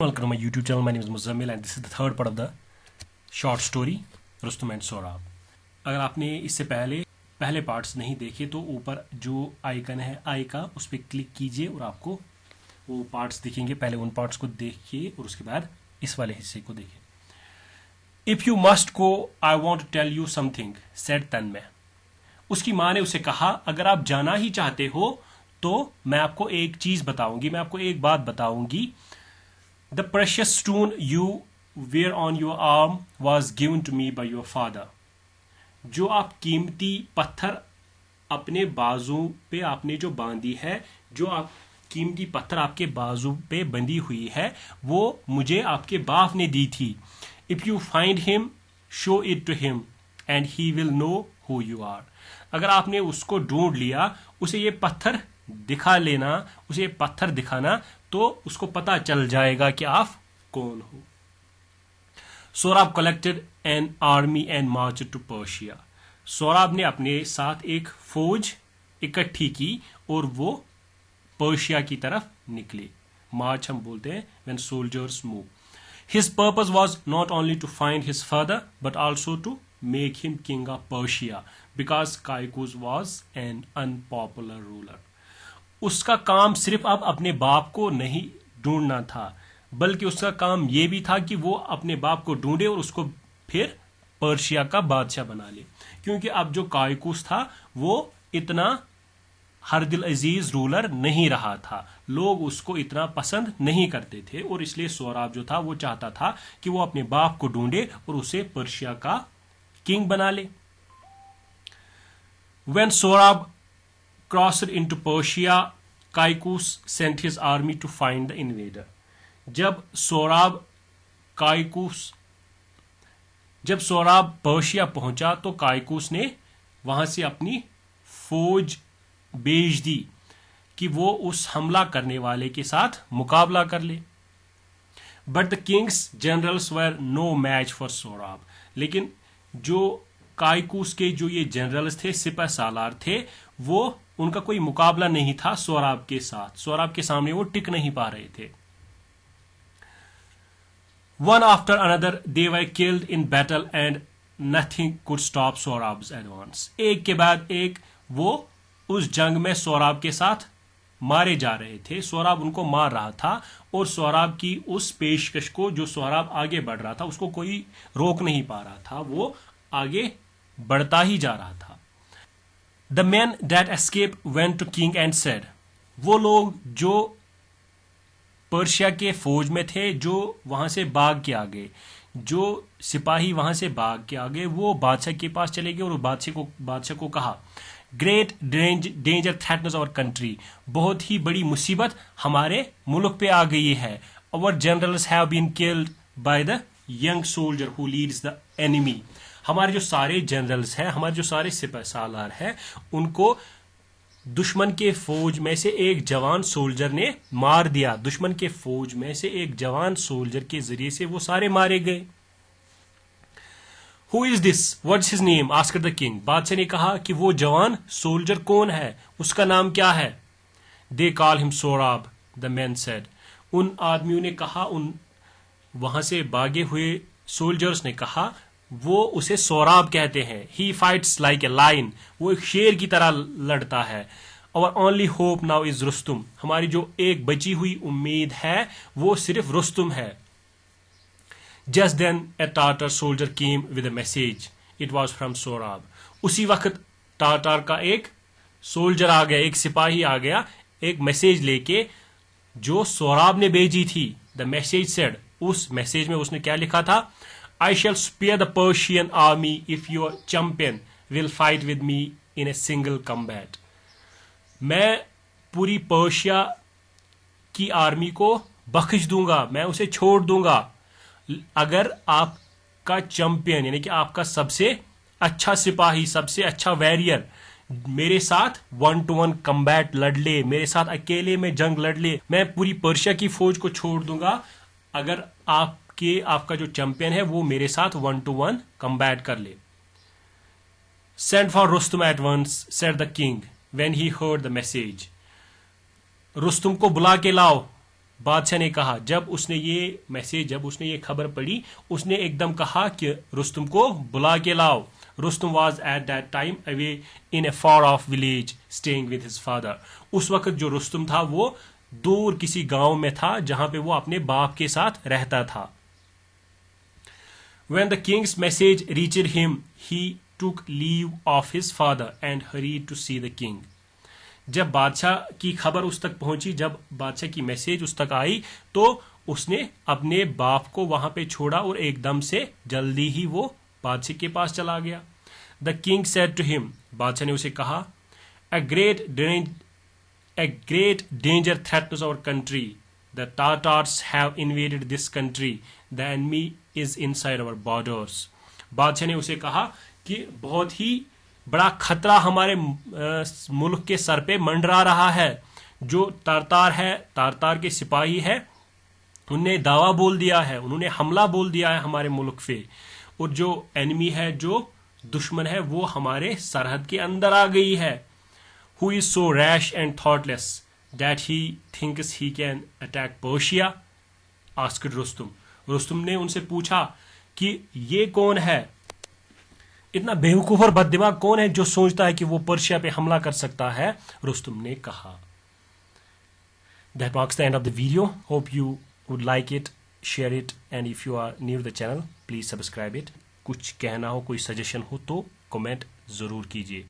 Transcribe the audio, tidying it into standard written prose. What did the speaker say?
Welcome to my YouTube channel. My name is Muzammil and this is the third part of the short story Rustum and Sorab. अगर आपने इससे पहले parts नहीं देखे तो ऊपर जो आइकन है आई का उस पर क्लिक कीजिए और आपको वो पार्ट्स दिखेंगे. पहले उन पार्ट्स को देखिए और उसके बाद इस वाले हिस्से को देखिए. If you must go, I want to tell you something, said तन्मय. उसकी माँ ने उसे कहा, अगर आप जाना ही चाहते हो तो मैं आपको एक चीज बताऊंगी, मैं आपको एक बात बताऊंगी. The precious stone you wear on your arm was given to me by your father. जो आप कीमती पत्थर अपने बाजू पे आपने जो बांधी है, जो आप कीमती पत्थर आपके बाजू पे बंधी हुई है, वो मुझे आपके बाप ने दी थी. If you find him, show it to him, and he will know who you are. अगर आपने उसको ढूंढ लिया, उसे ये पत्थर दिखा लेना, उसे ये पत्थर दिखाना, तो उसको पता चल जाएगा कि आप कौन हो. Sorab collected an army and March two Persia. Sorab ने अपने साथ एक फौज इकट्ठी की और वो पर्शिया की तरफ निकले. मार्च हम बोलते हैं when soldiers move. His purpose was not only to find his father but also to make him king of Persia because Kaikus was an unpopular ruler. उसका काम सिर्फ अब अपने बाप को नहीं ढूंढना था, बल्कि उसका काम यह भी था कि वो अपने बाप को ढूंढे और उसको फिर पर्शिया का बादशाह बना ले. क्योंकि अब जो कायकुस था वो इतना हर दिल अजीज रूलर नहीं रहा था, लोग उसको इतना पसंद नहीं करते थे, और इसलिए सोराब जो था वो चाहता था कि वो अपने बाप को ढूंढे और उसे पर्शिया का किंग बना ले. When Sorab crossed into Persia, Kaikus sent his army to find the invader. जब सोराब पर्शिया पहुंचा तो कायकुस ने वहां से अपनी फौज भेज दी कि वो उस हमला करने वाले के साथ मुकाबला कर ले. But the king's generals were no match for Sohrab. लेकिन जो कायकुस के जो ये जनरल्स थे, सिपह सालार थे, वो उनका कोई मुकाबला नहीं था सोराब के साथ. सोराब के सामने वो टिक नहीं पा रहे थे. One after another they were killed in battle and nothing could stop Sorab's advance. एक के बाद एक वो उस जंग में सोराब के साथ मारे जा रहे थे. सोराब उनको मार रहा था और सोराब की उस पेशकश को जो सोराब आगे बढ़ रहा था उसको कोई रोक नहीं पा रहा था, वो आगे बढ़ता ही जा रहा था. The men that escaped went to king and said. वो लोग जो पर्शिया के फौज में थे, जो वहां से भाग के आ गए, जो सिपाही वहां से भाग के आ गए, वो बादशाह के पास चले गए और बादशाह को कहा, great danger threatens our country. बहुत ही बड़ी मुसीबत हमारे मुल्क पे आ गई है. Our generals have been killed by the young soldier who leads the enemy. हमारे जो सारे जनरल्स हैं, हमारे जो सारे सिपह सालार हैं, उनको दुश्मन के फौज में से एक जवान सोल्जर ने मार दिया. दुश्मन के फौज में से एक जवान सोल्जर के जरिए से वो सारे मारे गए. Who is this? What's his name? asked the king. बादशाह ने कहा कि वो जवान सोल्जर कौन है, उसका नाम क्या है. They call him Sorab, the men said. उन आदमियों ने कहा, उन वहां से भागे हुए सोल्जर्स ने कहा, वो उसे सोराब कहते हैं. He fights like a lion. वो एक शेर की तरह लड़ता है. Our only hope now is Rustam. हमारी जो एक बची हुई उम्मीद है वो सिर्फ रुस्तुम है. Just then a Tatar soldier came with a message. It was from Sorab. उसी वक्त टाटार का एक सोल्जर आ गया, एक सिपाही आ गया, एक मैसेज लेके जो सोराब ने भेजी थी. The message said. उस मैसेज में उसने क्या लिखा था? I shall spare the Persian army if your champion will fight with me in a single combat. मैं पूरी पर्शिया की आर्मी को बख्श दूंगा, मैं उसे छोड़ दूंगा अगर आपका चैंपियन यानी कि आपका सबसे अच्छा सिपाही, सबसे अच्छा वॉरियर मेरे साथ 1-to-1 कम्बैट लड़ ले, मेरे साथ अकेले में जंग लड़ ले. मैं पूरी पर्शिया की फौज को छोड़ दूंगा अगर आपका जो चैंपियन है वो मेरे साथ 1-to-1 कम्बैट कर ले. Send for Rustum at once, said the king when he heard the message. Rustam को बुला के लाओ. بادشاہ نے کہا جب اس نے یہ خبر پڑھی اس نے ایک دم کہا کہ رستم کو بلا کے لاؤ. Rustam was at that time away in a far off village staying with his father. اس وقت جو رستم تھا وہ دور کسی گاؤں میں تھا جہاں پہ وہ اپنے باپ کے ساتھ رہتا تھا. When the king's message reached him, he took leave of his father and hurried to see the king. جب بادشاہ کی خبر اس تک پہنچی، جب بادشاہ کی میسیج اس تک آئی تو اس نے اپنے باپ کو وہاں پہ چھوڑا اور ایک دم سے جلدی ہی وہ بادشاہ کے پاس چلا گیا. The king said to him, بادشاہ نے اسے کہا A great danger threatens our country. The Tatars have invaded this country. The enemy is inside our borders. بادشاہ نے اسے کہا کہ بہت ہی بڑا خطرہ ہمارے ملک کے سر پہ منڈرا رہا ہے. جو تارتار کے سپاہی ہے انہوں نے دعویٰ بول دیا ہے، انہوں نے حملہ بول دیا ہے ہمارے ملک پہ، اور جو اینمی ہے، جو دشمن ہے، وہ ہمارے سرحد کے اندر آ گئی ہے. Who is so rash and thoughtless that he thinks he can attack Persia? asked Rustum. Rustam نے ان سے پوچھا کہ یہ کون ہے، اتنا بیوقوف اور بد دماغ کون ہے جو سوچتا ہے کہ وہ پرشیا پہ حملہ کر سکتا ہے. رستم نے کہا. That marks the end of the video. Hope you would like it, share it, and if you are new to the channel, please subscribe it. کچھ کہنا ہو، کوئی سجیشن ہو تو کمنٹ ضرور کیجیے.